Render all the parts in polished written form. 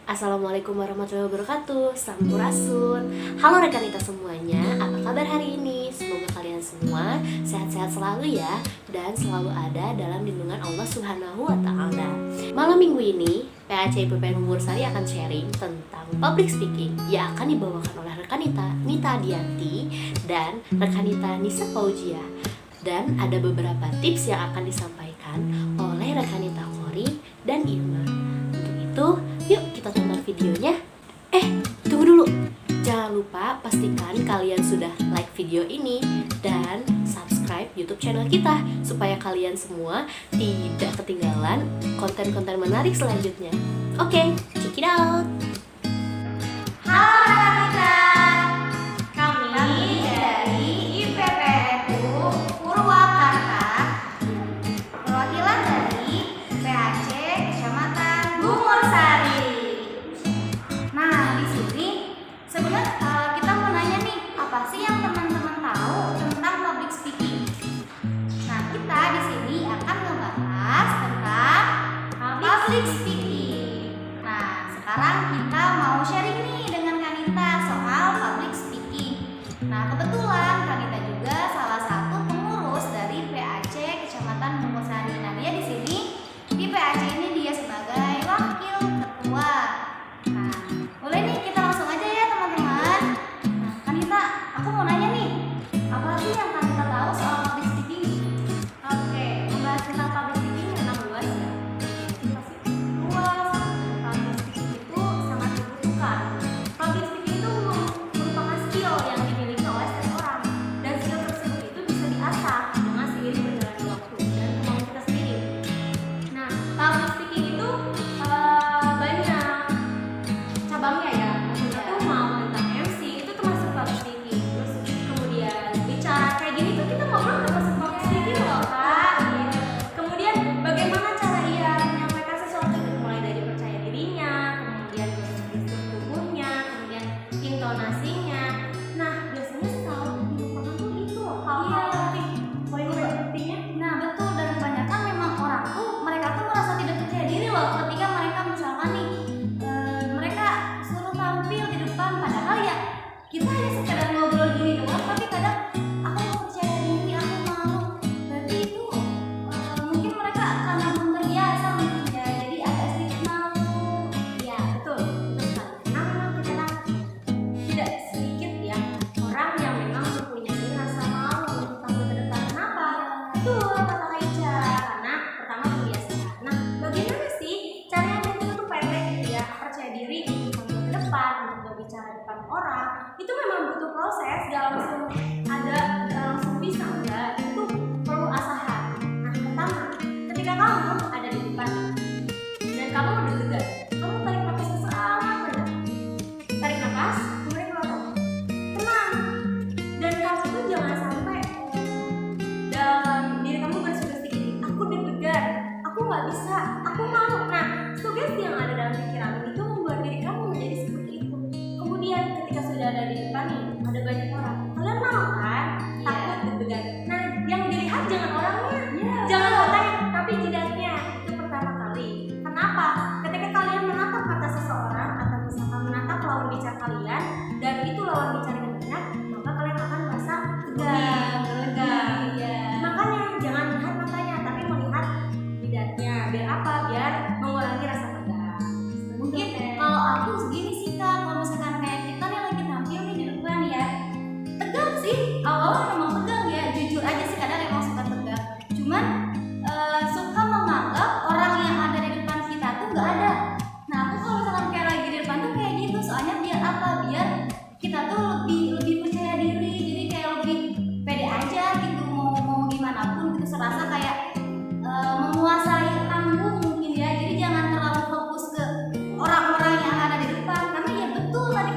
Assalamualaikum warahmatullahi wabarakatuh. Sampurasun. Halo rekan kita semuanya, apa kabar hari ini? Semoga kalian semua sehat-sehat selalu ya, dan selalu ada dalam lindungan Allah Subhanahu wa Ta'ala. Malam minggu ini PAC IPPN Umur Sari akan sharing tentang public speaking yang akan dibawakan oleh rekanita Nita Dianti dan rekanita Nisa Fauzia. Dan ada beberapa tips yang akan disampaikan oleh rekanita Kori dan Irma. Untuk itu, yuk kita tonton videonya. Tunggu dulu. Jangan lupa pastikan kalian sudah like video ini dan subscribe YouTube channel kita supaya kalian semua tidak ketinggalan konten-konten menarik selanjutnya. Oke, check it out. Halo rekan-rekan, kami dari IPPNU Purwakarta, perwakilan dari PAC Kecamatan Bungursari. Nah, di sini sebenarnya kita mau nanya nih, apa sih yang teman-teman tahu tentang public speaking? Nah, kita di sini akan membahas tentang public speaking. Nah, sekarang kita mau sharing nih dengan Kanita soal public speaking. Nah, kebetulan Kanita juga salah satu pengurus dari PAC Kecamatan Bungursari. Nah, dia di sini di PAC ini dia sebagai wakil ketua. Nah, boleh nih kita langsung aja ya teman-teman. Nah, Kanita, aku mau nanya nih, apa sih yang Kanita tahu soal public speaking? Oke, membahas tentang public speaking memang luas ya. Pasti luas. Public speaking itu sangat dibutuhkan. Public speaking itu merupakan skill yang dimiliki oleh setiap orang, dan skill tersebut itu bisa diasah dengan seiring berjalannya waktu dan kemauan kita sendiri. Nah, public speaking itu banyak cabangnya ya. Maksudnya tuh mau tentang MC itu termasuk public speaking. Terus kemudian bicara kayak gini tuh kita ngobrol termasuk public speaking loh Kak. Kemudian bagaimana cara ia menyampaikan sesuatu itu, mulai dari percaya dirinya, kemudian gestur tubuhnya, kemudian intonasinya. Nah, biasanya selalu dilupakan tuh itu hal-hal poin-poin pentingnya. Nah, betul, dan kebanyakan memang orang tuh mereka tuh merasa tidak percaya diri loh ketika mereka misalkan nih mereka suruh tampil di depan, padahal ya kita hanya sekedar ngobrol gini doang, tapi kadang aku mau percaya diri, aku malu. Berarti itu mungkin mereka karena belum terbiasa mungkin ya, jadi agak sedikit malu. Ya betul sekali. Karena memang kita tidak sedikit ya orang yang memang mempunyai rasa malu untuk tampil ke depan. Kenapa? Betul kata Aicha, karena pertama kebiasaan. Nah, bagaimana sih caranya biar kita tuh pendek gitu ya, percaya diri untuk tampil ke depan, untuk berbicara di depan orang? Itu memang butuh proses, gak langsung ada, gak langsung bisa, enggak. Itu perlu asahan. Nah, pertama, ketika kamu ada di depan dan kamu udah deg-degan, kamu tarik nafas sesaat rendah. Tarik nafas, kemudian keluarkan. Tenang. Dan kamu tuh jangan sampai dalam diri kamu bersugesti gini, aku deg-degan, aku nggak bisa, aku malu. Nah, sugesti yang ada dalam pikiran itu membuat diri kamu menjadi seperti itu. Kemudian ketika sudah ada di depan nih, ada banyak orang, kalian mau kan? Takut deg-degan. Nah, yang dilihat jangan orangnya, jangan kotanya, tapi jidatnya. Itu pertama kali. Kenapa? Ketika kalian menatap mata seseorang atau misalkan menatap lawan bicara kalian, dan itu lawan bicara yang banyak, maka kalian akan merasa tegang. Makanya jangan lihat matanya, tapi melihat jidatnya. Biar apa? Biar mengurangi rasa tegang. Mungkin kalau aku segini sih Kak, kalau misalkan kayak kita nih lagi tampil nih di depan ya, tegang sih, awalnya memang tegang ya, jujur aja sih kadang emang suka tegang. Cuman suka menganggap orang yang ada di depan kita tuh nggak ada. Nah, aku kalau misalkan kayak lagi di depan tuh kayak gitu, soalnya biar apa? Biar kita tuh lebih percaya diri, jadi kayak lebih pede aja gitu, mau gimana pun gitu, serasa kayak menguasai panggung mungkin ya. Jadi jangan terlalu fokus ke orang-orang yang ada di depan, karena ya betul tadi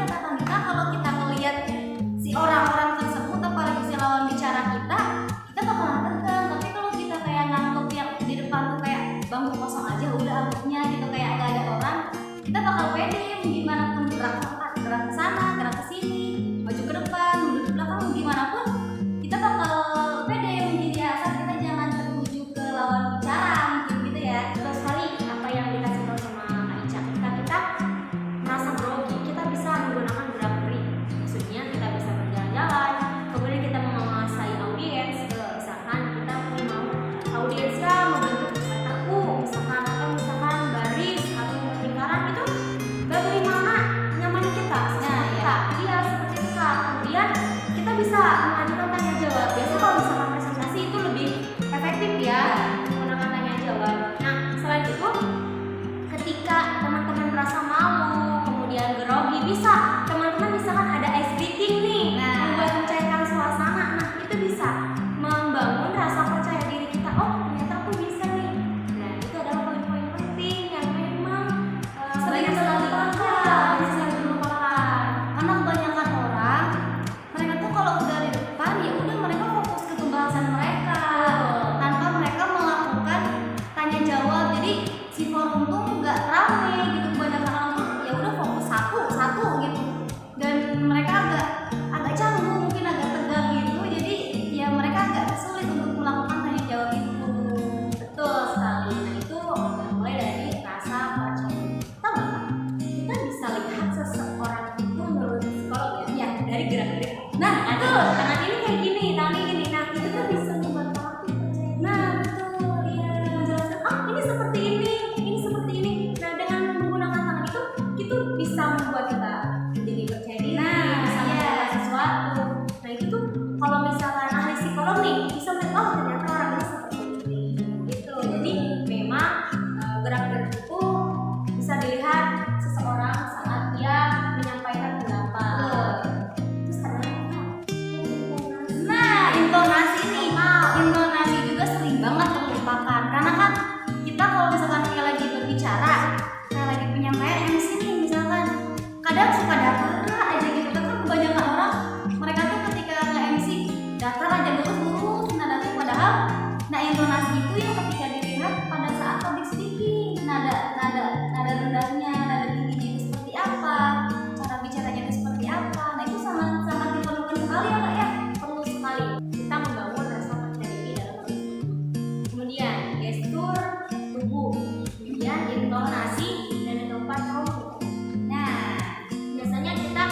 bisa teman-teman misalkan ada ice breaking nih, Nah. buat mencairkan suasana. Nah, itu bisa membangun rasa percaya diri kita. Oh, ternyata aku bisa nih. Nah, itu adalah poin-poin penting yang memang Banyak sekali dilupakan, bisa dilupakan. Karena kebanyakan orang mereka tuh kalau udah di depan ya udah mereka fokus ke pembahasan mereka tanpa mereka melakukan tanya jawab. Jadi si forum tuh nggak rame gitu, kebanyakan orang tuh ya udah fokus satu gitu, dan mereka agak canggung, mungkin agak tegang gitu, jadi ya mereka agak sulit untuk melakukan tanya jawab itu. Betul sekali. Nah, itu mulai dari rasa percaya diri. Tahu nggak, Kak? Kita bisa lihat seseorang itu menurut psikolog ya, dari gerak-gerik. Nah Aduh, tangan ini kayak gini, tangan ini gini. Nah, itu kan bisa membuat orang tuh percaya diri. nah betul ya. Menjelaskan, ah ini seperti ini seperti ini. Nah, dengan menggunakan tangan itu bisa membuat kita jadi percaya diri, Nah, bisa iya. melakukan sesuatu. Nah, itu tuh kalau misalkan ahli psikolog nih bisa melihat, oh ternyata orang ini seperti ini. Gitu. Jadi memang gerak-gerik itu bisa dilihat seseorang saat dia menyampaikan pendapat. Terus ada lagi, Kak. Nah, intonasi nih, intonasi juga sering banget terlupakan. Karena kan kita kalau misalkan kayak lagi berbicara, kayak lagi penyampaian MC nih misalkan, kadang suka datar aja gitu. Kan kebanyakan orang mereka tuh ketika nge-MC datar aja lurus nada tuh, padahal nah intonasi itu yang ketika dilihat pada saat public speaking, nada rendahnya, nada tingginya itu seperti apa, cara bicaranya itu seperti apa. Nah itu sangat diperlukan sekali ya Kak ya. Perlu sekali kita membangun rasa percaya diri dalam diri. Kemudian gestur tubuh, kemudian intonasi dan yang keempat komik. Nah, biasanya kita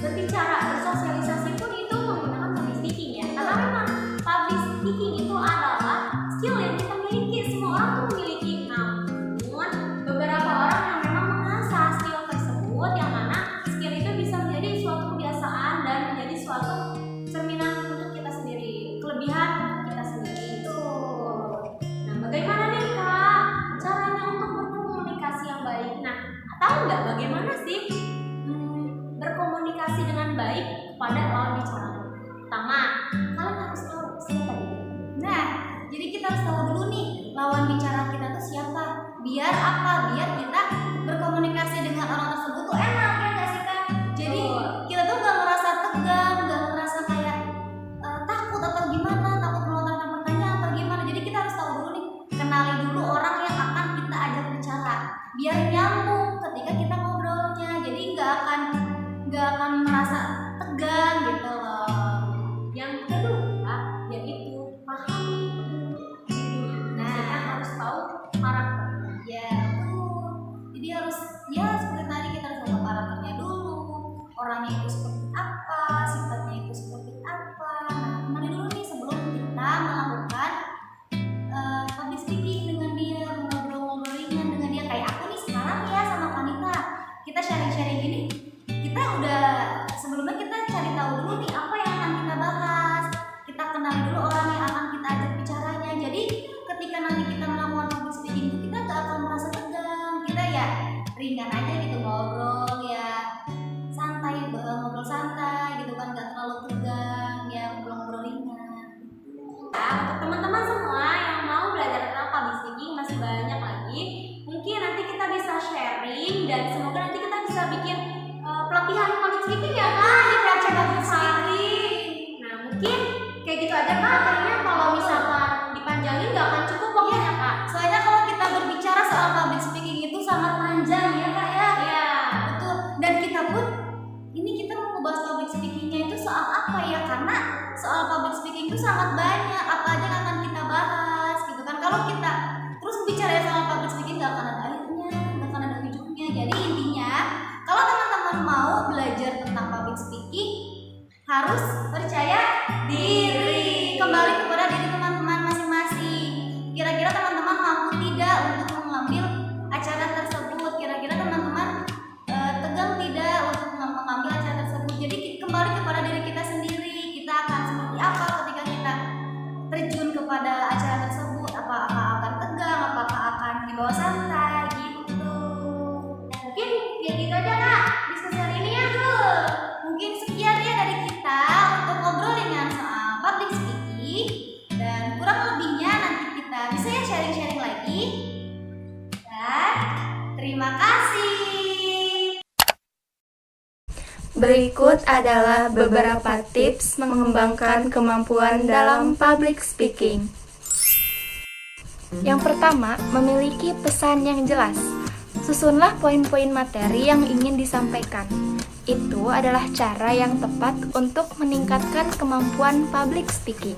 berbicara, bersosialisasi pun itu menggunakan public speaking ya. Karena memang public speaking itu adalah skill yang kita miliki, semua orang tuh memiliki. Namun beberapa orang yang memang mengasah skill tersebut, yang mana skill itu bisa menjadi suatu kebiasaan dan menjadi suatu cerminan untuk kita sendiri, kelebihan untuk kita sendiri itu. Nah, bagaimana nih Kak caranya untuk berkomunikasi yang baik? Nah, tahu nggak bagaimana sih berkomunikasi dengan baik kepada lawan bicara? Pertama, kalian harus tahu siapa dia. Nah, jadi kita harus tahu dulu nih lawan bicara kita tuh siapa. Biar apa? Biar kita berkomunikasi dengan orang tersebut tuh enak ya nggak sih Kak? Jadi Betul. kita tuh nggak ngerasa tegang, nggak ngerasa kayak takut atau gimana, takut melontarkan pertanyaan atau gimana. Jadi kita harus tahu dulu nih, kenali dulu orang yang akan kita ajak bicara. Biar nyambung ketika kita ngobrolnya. Jadi nggak akan merasa tegang gitu loh. Yang kedua, yaitu pahami dirinya. Nah, kita harus tahu karakternya. Ya, betul. Jadi harus ya seperti tadi kita harus tahu karakternya dulu. Orangnya itu seperti apa, sifatnya itu seperti apa. Nah, kenali dulu nih sebelum kita melakukan public speaking dengan dia, ngobrol-ngobrol ringan dengan dia. Kayak aku nih sekarang ya sama Kanita. Kita sharing-sharing gini. Kita udah sebelumnya kita cari tahu dulu nih apa yang akan kita bahas. Kita kenali dulu orang yang akan kita ajak bicaranya. Jadi ketika nanti kita melakukan public speaking itu kita gak akan merasa tegang. Kita ya ringan aja gitu ngobrol ya santai, ngobrol santai gitu kan, gak terlalu tegang ya, ngobrol ringan. Nah, untuk teman-teman semua yang mau belajar tentang public speaking masih banyak lagi. Mungkin nanti kita bisa sharing dan semoga nanti kita bisa bikin pelatihan public speaking ya Kak di PRC Public Speaking. Nah, mungkin kayak gitu aja Kak. Kayaknya kalau misalkan dipanjangin nggak akan cukup waktunya Kak. Soalnya kalau kita berbicara soal public speaking itu sangat panjang ya Kak ya. Iya. Betul. Dan kita pun ini kita mau ngebahas public speakingnya itu soal apa ya? Karena soal public speaking itu sangat banyak. Apa aja yang akan kita bahas gitu kan? Kalau kita terus bicara soal public speaking nggak akan ada akhirnya, nggak akan ada ujungnya. Jadi intinya kalau teman-teman mau belajar tentang public speaking harus percaya diri. Kembali kepada diri teman-teman masing-masing. Kira-kira teman-teman mampu tidak untuk mengambil acara tersebut? Kira-kira teman-teman tegang tidak untuk mengambil acara tersebut? Jadi kembali kepada diri kita sendiri. Kita akan seperti apa ketika kita terjun kepada acara tersebut? Apakah akan tegang? Apakah akan dibawa santai? Gitu. Mungkin ya gitu aja Kak diskusi Berikut adalah beberapa tips mengembangkan kemampuan dalam public speaking. Yang pertama, memiliki pesan yang jelas. Susunlah poin-poin materi yang ingin disampaikan. Itu adalah cara yang tepat untuk meningkatkan kemampuan public speaking.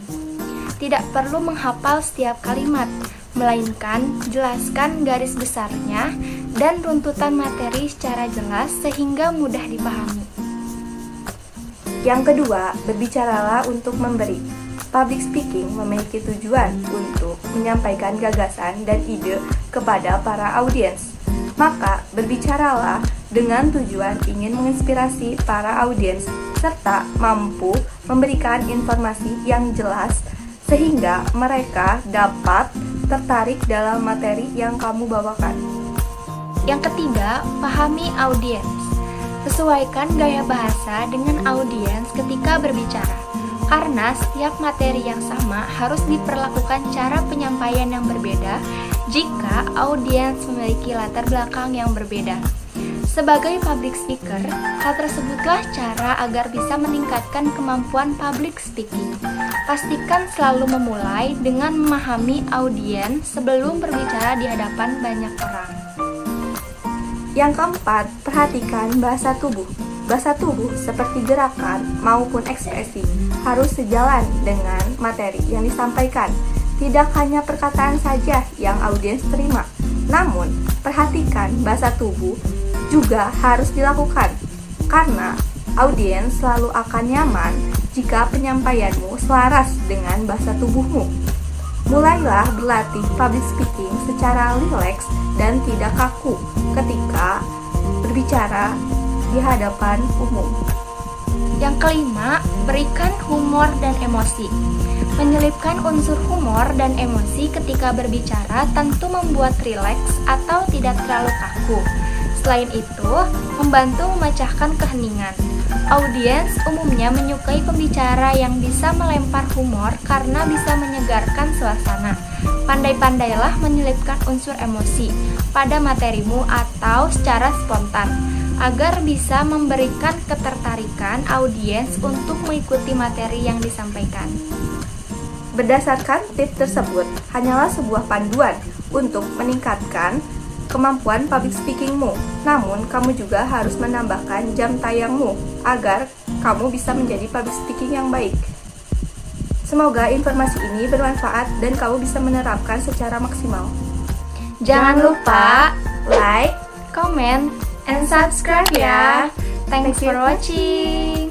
Tidak perlu menghafal setiap kalimat, melainkan jelaskan garis besarnya dan runtutan materi secara jelas sehingga mudah dipahami. Yang kedua, berbicaralah untuk memberi. Public speaking memiliki tujuan untuk menyampaikan gagasan dan ide kepada para audiens. Maka, berbicaralah dengan tujuan ingin menginspirasi para audiens serta mampu memberikan informasi yang jelas sehingga mereka dapat tertarik dalam materi yang kamu bawakan. Yang ketiga, pahami audiens. Sesuaikan gaya bahasa dengan audiens ketika berbicara. Karena setiap materi yang sama harus diperlakukan cara penyampaian yang berbeda jika audiens memiliki latar belakang yang berbeda. Sebagai public speaker, hal tersebutlah cara agar bisa meningkatkan kemampuan public speaking. Pastikan selalu memulai dengan memahami audiens sebelum berbicara di hadapan banyak orang. Yang keempat, perhatikan bahasa tubuh. Bahasa tubuh seperti gerakan maupun ekspresi harus sejalan dengan materi yang disampaikan. Tidak hanya perkataan saja yang audiens terima, namun perhatikan bahasa tubuh juga harus dilakukan. Karena audiens selalu akan nyaman jika penyampaianmu selaras dengan bahasa tubuhmu. Mulailah berlatih public speaking secara rileks dan tidak kaku ketika berbicara di hadapan umum. Yang kelima, berikan humor dan emosi. Menyelipkan unsur humor dan emosi ketika berbicara tentu membuat rileks atau tidak terlalu kaku. Selain itu, membantu memecahkan keheningan. Audiens umumnya menyukai pembicara yang bisa melempar humor karena bisa menyegarkan suasana. Pandai-pandailah menyelipkan unsur emosi pada materimu atau secara spontan, agar bisa memberikan ketertarikan audiens untuk mengikuti materi yang disampaikan. Berdasarkan tips tersebut, hanyalah sebuah panduan untuk meningkatkan kemampuan public speakingmu. Namun, kamu juga harus menambahkan jam tayangmu agar kamu bisa menjadi public speaking yang baik. Semoga informasi ini bermanfaat dan kamu bisa menerapkan secara maksimal. Jangan lupa Like, comment, and subscribe ya. Thanks for watching.